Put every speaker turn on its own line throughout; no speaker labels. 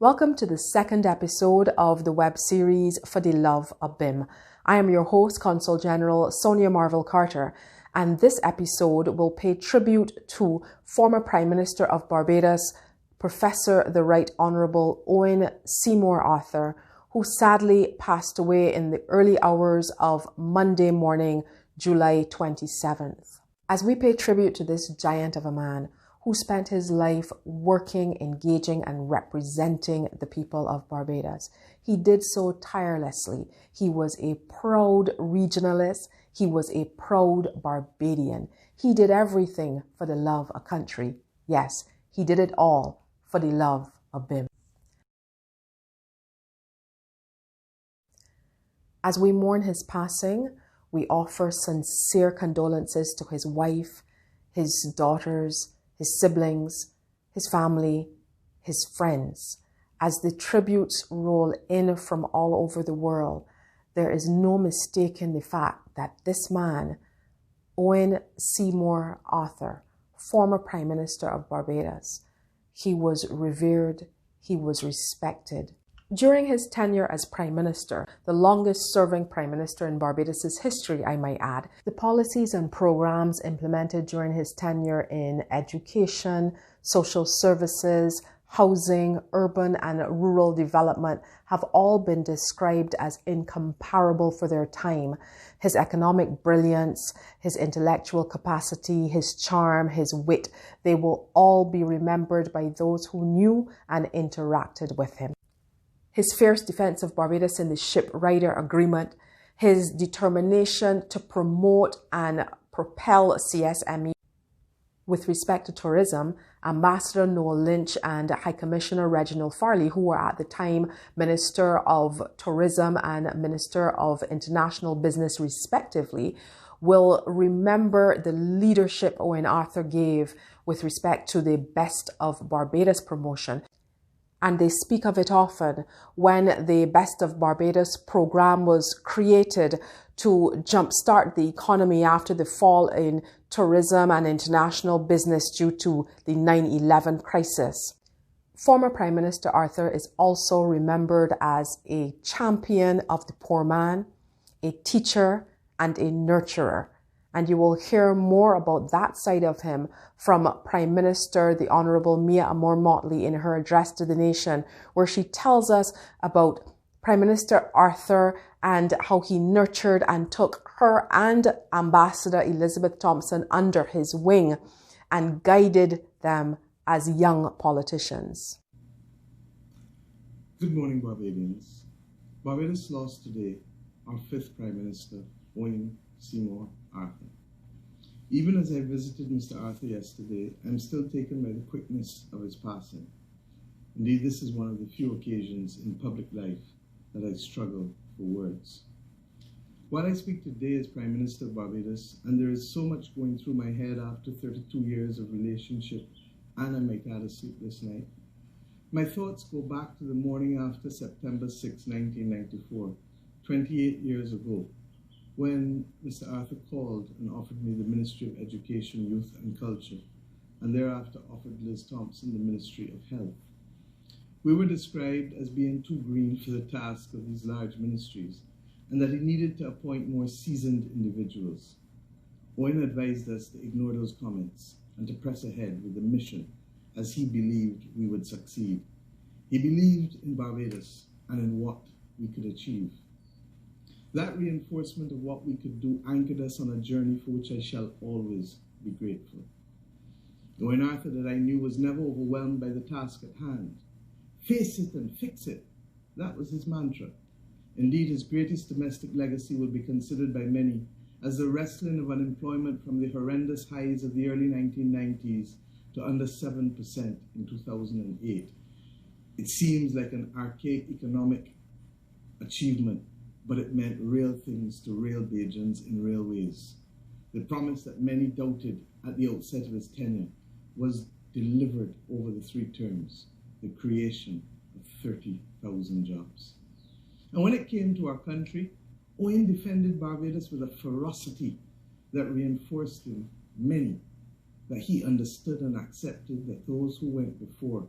Welcome to the second episode of the web series Fuhdeloveuhbim. I am your host, Consul General Sonia Marvell Carter, and this episode will pay tribute to former Prime Minister of Barbados, Professor the Right Honourable Owen Seymour Arthur, who sadly passed away in the early hours of Monday morning, July 27th. As we pay tribute to this giant of a man, who spent his life working, engaging, and representing the people of Barbados. He did so tirelessly. He was a proud regionalist. He was a proud Barbadian. He did everything for the love of country. Yes, he did it all for the love of BIM. As we mourn his passing, we offer sincere condolences to his wife, his daughters, his siblings, his family, his friends. As the tributes roll in from all over the world, there is no mistaking the fact that this man, Owen Seymour Arthur, former Prime Minister of Barbados, he was revered, he was respected. During his tenure as Prime Minister, the longest serving Prime Minister in Barbados' history, I might add, the policies and programs implemented during his tenure in education, social services, housing, urban and rural development have all been described as incomparable for their time. His economic brilliance, his intellectual capacity, his charm, his wit, they will all be remembered by those who knew and interacted with him. His fierce defense of Barbados in the Ship-Rider Agreement, his determination to promote and propel CSME. With respect to tourism, Ambassador Noel Lynch and High Commissioner Reginald Farley, who were at the time Minister of Tourism and Minister of International Business respectively, will remember the leadership Owen Arthur gave with respect to the Best of Barbados promotion. And they speak of it often when the Best of Barbados program was created to jumpstart the economy after the fall in tourism and international business due to the 9/11 crisis. Former Prime Minister Arthur is also remembered as a champion of the poor man, a teacher, and a nurturer. And you will hear more about that side of him from Prime Minister, the Honourable Mia Amor Mottley, in her address to the nation, where she tells us about Prime Minister Arthur and how he nurtured and took her and Ambassador Elizabeth Thompson under his wing and guided them as young politicians.
Good morning, Barbadians. Barbados lost today our fifth Prime Minister, Owen Seymour Arthur. Even as I visited Mr. Arthur yesterday, I'm still taken by the quickness of his passing. Indeed, this is one of the few occasions in public life that I struggle for words. While I speak today as Prime Minister of Barbados, and there is so much going through my head after 32 years of relationship, and I might add a sleepless night, my thoughts go back to the morning after September 6, 1994, 28 years ago, when Mr. Arthur called and offered me the Ministry of Education, Youth and Culture, and thereafter offered Liz Thompson the Ministry of Health. We were described as being too green for the task of these large ministries, and that he needed to appoint more seasoned individuals. Owen advised us to ignore those comments and to press ahead with the mission, as he believed we would succeed. He believed in Barbados and in what we could achieve. That reinforcement of what we could do anchored us on a journey for which I shall always be grateful. Owen Arthur, that I knew, was never overwhelmed by the task at hand. Face it and fix it. That was his mantra. Indeed, his greatest domestic legacy will be considered by many as the wrestling of unemployment from the horrendous highs of the early 1990s to under 7% in 2008. It seems like an archaic economic achievement, but it meant real things to real Bajans in real ways. The promise that many doubted at the outset of his tenure was delivered over the 3 terms, the creation of 30,000 jobs. And when it came to our country, Owen defended Barbados with a ferocity that reinforced in many that he understood and accepted that those who went before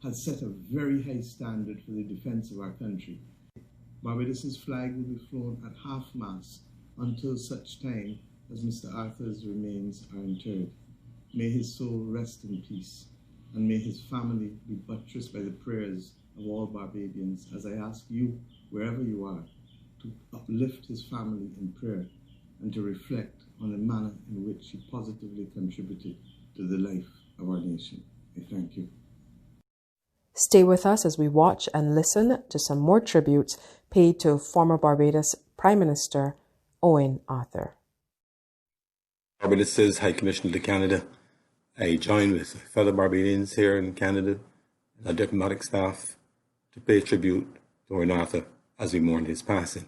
has set a very high standard for the defence of our country. Barbados' flag will be flown at half-mast until such time as Mr. Arthur's remains are interred. May his soul rest in peace, and may his family be buttressed by the prayers of all Barbadians, as I ask you, wherever you are, to uplift his family in prayer and to reflect on the manner in which he positively contributed to the life of our nation. I thank you.
Stay with us as we watch and listen to some more tributes paid to former Barbados Prime Minister Owen Arthur.
Barbados' High Commissioner to Canada, I join with fellow Barbadians here in Canada and our diplomatic staff to pay tribute to Owen Arthur as we mourn his passing,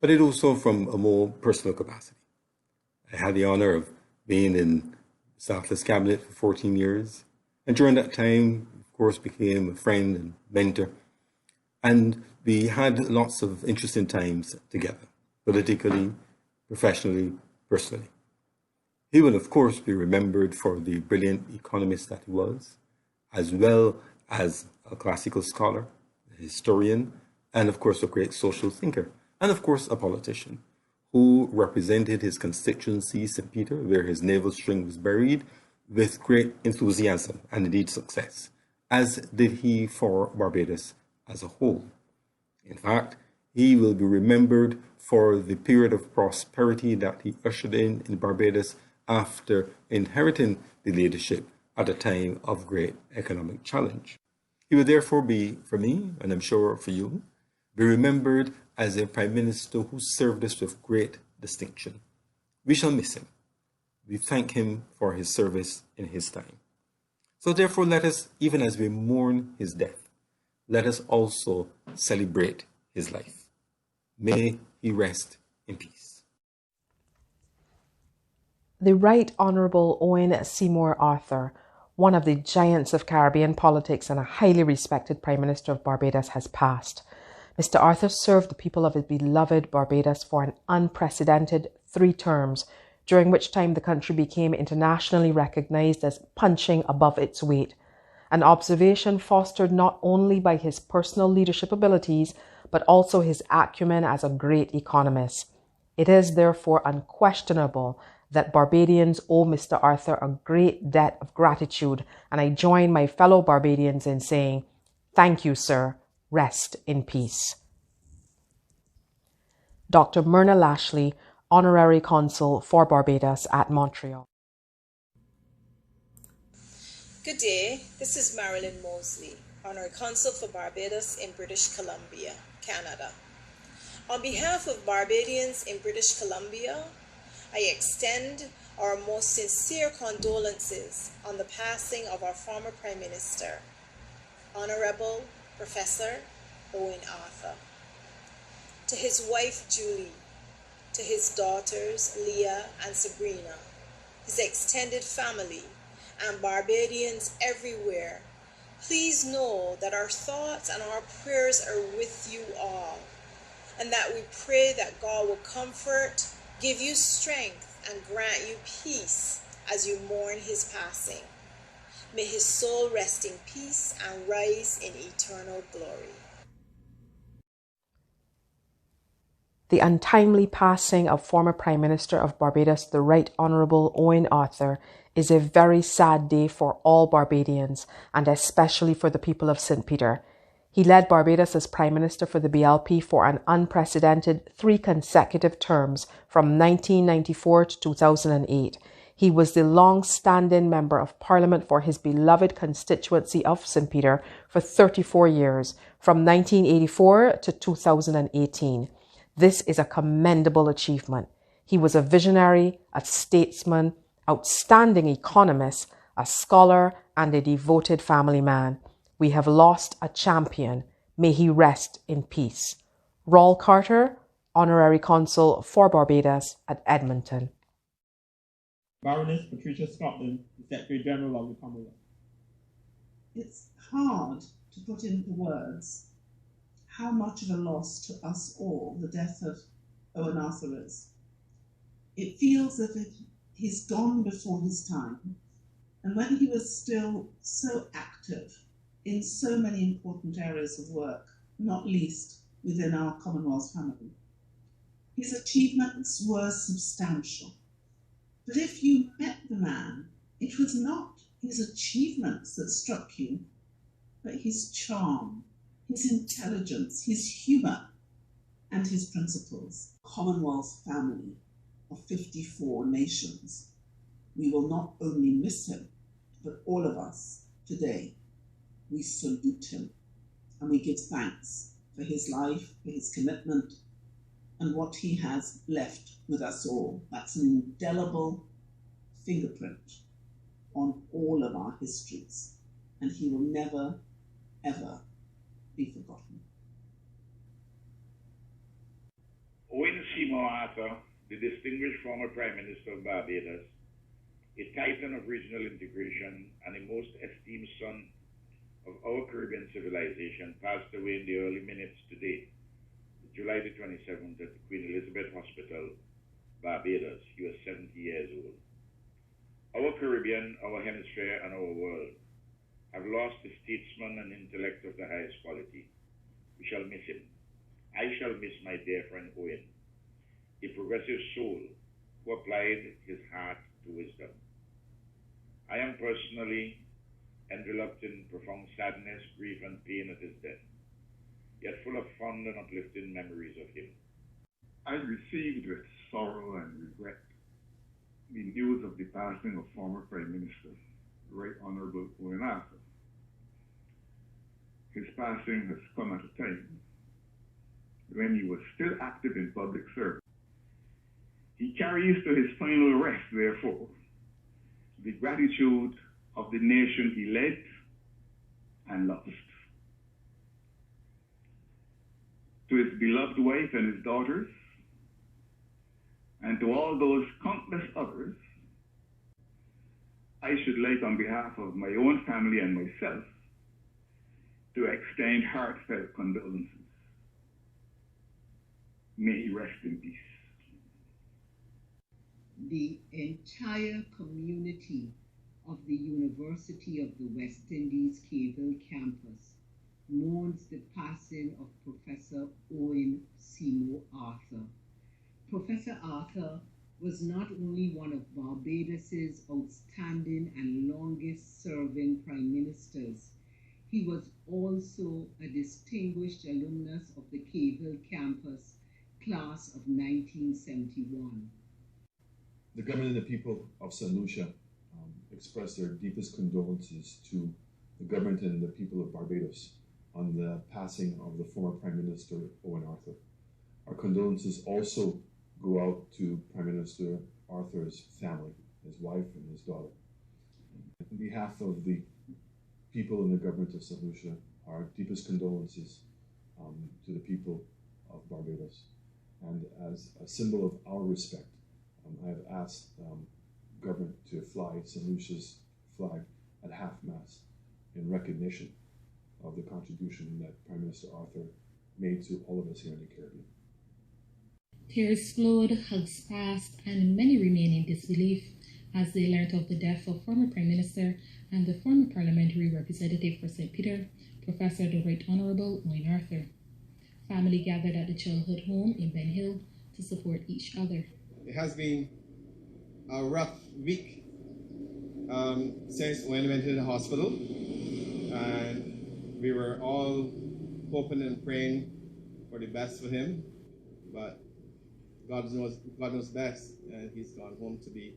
but it also from a more personal capacity. I had the honour of being in Southwest Cabinet for 14 years, and during that time, of course, became a friend and mentor, and we had lots of interesting times together, politically, professionally, personally. He will, of course, be remembered for the brilliant economist that he was, as well as a classical scholar, a historian, and of course, a great social thinker, and of course, a politician who represented his constituency, St. Peter, where his navel string was buried, with great enthusiasm and indeed success, as did he for Barbados as a whole. In fact, he will be remembered for the period of prosperity that he ushered in Barbados after inheriting the leadership at a time of great economic challenge. He will therefore be, for me, and I'm sure for you, be remembered as a Prime Minister who served us with great distinction. We shall miss him. We thank him for his service in his time. So therefore, let us, even as we mourn his death, let us also celebrate his life. May he rest in peace.
The Right Honourable Owen Seymour Arthur, one of the giants of Caribbean politics and a highly respected Prime Minister of Barbados, has passed. Mr. Arthur served the people of his beloved Barbados for an unprecedented 3 terms, during which time the country became internationally recognised as punching above its weight, an observation fostered not only by his personal leadership abilities, but also his acumen as a great economist. It is therefore unquestionable that Barbadians owe Mr. Arthur a great debt of gratitude, and I join my fellow Barbadians in saying, thank you, sir. Rest in peace. Dr. Myrna Lashley, Honorary Consul for Barbados at Montreal.
Good day, this is Marilyn Mosley, Honorary Consul for Barbados in British Columbia, Canada. On behalf of Barbadians in British Columbia, I extend our most sincere condolences on the passing of our former Prime Minister, Honorable Professor Owen Arthur. To his wife Julie, to his daughters Leah and Sabrina, his extended family, and Barbadians everywhere, please know that our thoughts and our prayers are with you all, and that we pray that God will comfort, give you strength, and grant you peace as you mourn his passing. May his soul rest in peace and rise in eternal glory.
The untimely passing of former Prime Minister of Barbados, the Right Honourable Owen Arthur, is a very sad day for all Barbadians, and especially for the people of St. Peter. He led Barbados as Prime Minister for the BLP for an unprecedented 3 consecutive terms from 1994 to 2008. He was the long-standing Member of Parliament for his beloved constituency of St. Peter for 34 years, from 1984 to 2018. This is a commendable achievement. He was a visionary, a statesman, outstanding economist, a scholar, and a devoted family man. We have lost a champion. May he rest in peace. Rawl Carter, Honorary Consul for Barbados at Edmonton.
Baroness Patricia Scotland, the Secretary General of the Commonwealth.
It's hard to put into words how much of a loss to us all the death of Owen Arthur is. It feels as if he's gone before his time, and when he was still so active in so many important areas of work, not least within our Commonwealth family. His achievements were substantial. But if you met the man, it was not his achievements that struck you, but his charm, his intelligence, his humour, and his principles. Commonwealth family of 54 nations. We will not only miss him, but all of us today, we salute him and we give thanks for his life, for his commitment, and what he has left with us all. That's an indelible fingerprint on all of our histories, and he will never, ever be forgotten.
Owen Seymour Arthur, the distinguished former Prime Minister of Barbados, a titan of regional integration and a most esteemed son of our Caribbean civilization, passed away in the early minutes today, July the 27th, at the Queen Elizabeth Hospital, Barbados. He was 70 years old. Our Caribbean, our hemisphere, and our world have lost a statesman and intellect of the highest quality. We shall miss him. I shall miss my dear friend Owen, a progressive soul who applied his heart to wisdom. I am personally enveloped in profound sadness, grief, and pain at his death, yet full of fond and uplifting memories of him.
I received with sorrow and regret the news of the passing of former Prime Minister, Right Honourable Owen Arthur. His passing has come at a time when he was still active in public service. He carries to his final rest, therefore, the gratitude of the nation he led and lost. To his beloved wife and his daughters, and to all those countless others, I should like, on behalf of my own family and myself, to extend heartfelt condolences. May he rest in peace.
The entire community of the University of the West Indies Cavell campus mourns the passing of Professor Owen Seymour Arthur. Professor Arthur was not only one of Barbados's outstanding and longest-serving prime ministers, he was also a distinguished alumnus of the Cavell campus, class of 1971.
The government and the people of St. Lucia express their deepest condolences to the government and the people of Barbados on the passing of the former Prime Minister Owen Arthur. Our condolences also go out to Prime Minister Arthur's family, his wife and his daughter. On behalf of the people in the government of St. Lucia, our deepest condolences to the people of Barbados. And as a symbol of our respect, I have asked government to fly St. Lucia's flag at half-mast in recognition of the contribution that Prime Minister Arthur made to all of us here in the Caribbean.
Tears flowed, hugs passed, and many remain in disbelief as they learned of the death of former Prime Minister and the former Parliamentary Representative for St. Peter, Professor the Right Honourable Owen Arthur. Family gathered at the childhood home in Ben Hill to support each other.
It has been a rough week since Owen went to the hospital, and we were all hoping and praying for the best for him, but God knows best, and he's gone home to be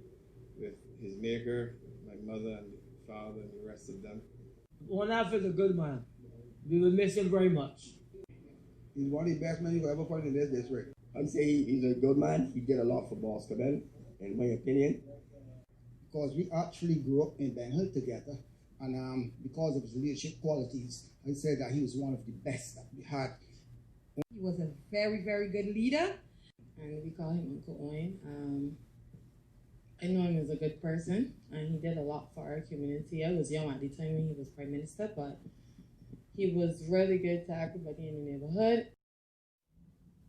with his maker, my mother and father and the rest of them.
Owen Arthur is a good man. We will miss him very much.
He's one of the best men you could ever put in this district. I'd say he's a good man. He did a lot for Barbados-Canada, in my opinion.
Because we actually grew up in Ben Hill together, and because of his leadership qualities, I said that he was one of the best that we had.
He was a very, very good leader, and we call him Uncle Owen. I know him as a good person, and he did a lot for our community. I was young at the time when he was Prime Minister, but he was really good to everybody in the neighborhood.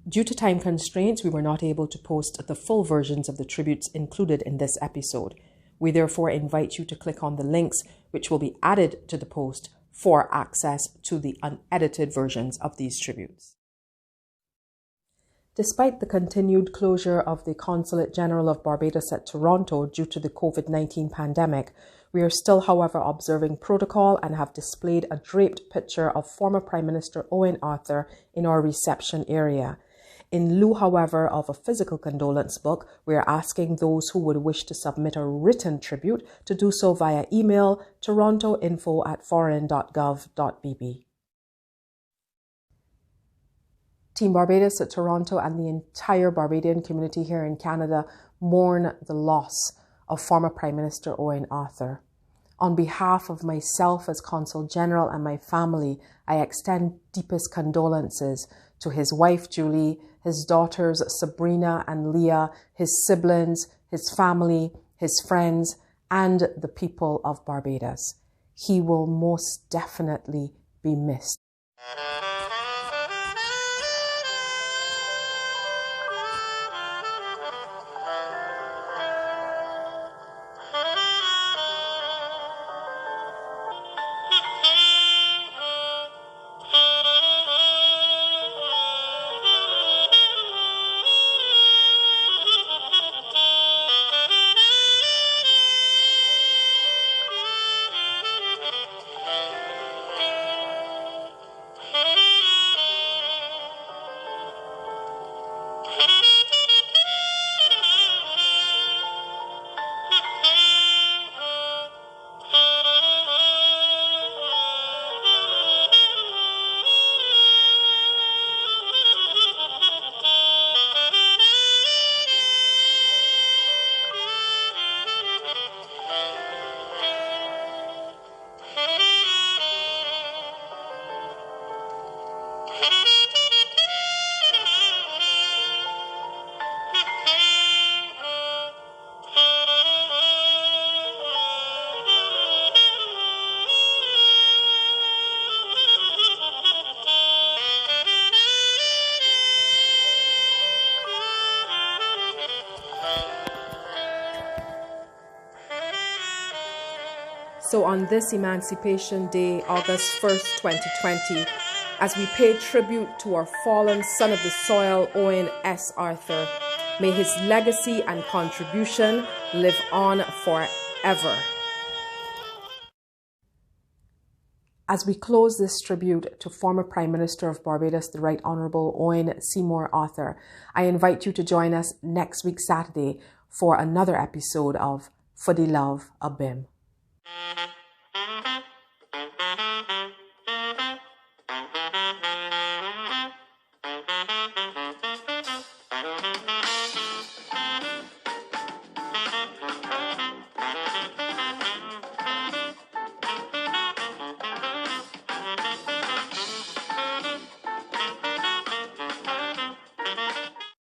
Due to time constraints, we were not able to post the full versions of the tributes included in this episode. We therefore invite you to click on the links which will be added to the post for access to the unedited versions of these tributes. Despite the continued closure of the Consulate General of Barbados at Toronto due to the COVID-19 pandemic, we are still, however, observing protocol and have displayed a draped picture of former Prime Minister Owen Arthur in our reception area. In lieu, however, of a physical condolence book, we are asking those who would wish to submit a written tribute to do so via email torontoinfo@foreign.gov.bb. Team Barbados at Toronto and the entire Barbadian community here in Canada mourn the loss of former Prime Minister Owen Arthur. On behalf of myself as Consul General and my family, I extend deepest condolences to his wife Julie, his daughters Sabrina and Leah, his siblings, his family, his friends, and the people of Barbados. He will most definitely be missed. So on this Emancipation Day, August 1st, 2020, as we pay tribute to our fallen son of the soil, Owen S. Arthur, may his legacy and contribution live on forever. As we close this tribute to former Prime Minister of Barbados, the Right Honourable Owen Seymour Arthur, I invite you to join us next week Saturday for another episode of Fuhdeloveuhbim.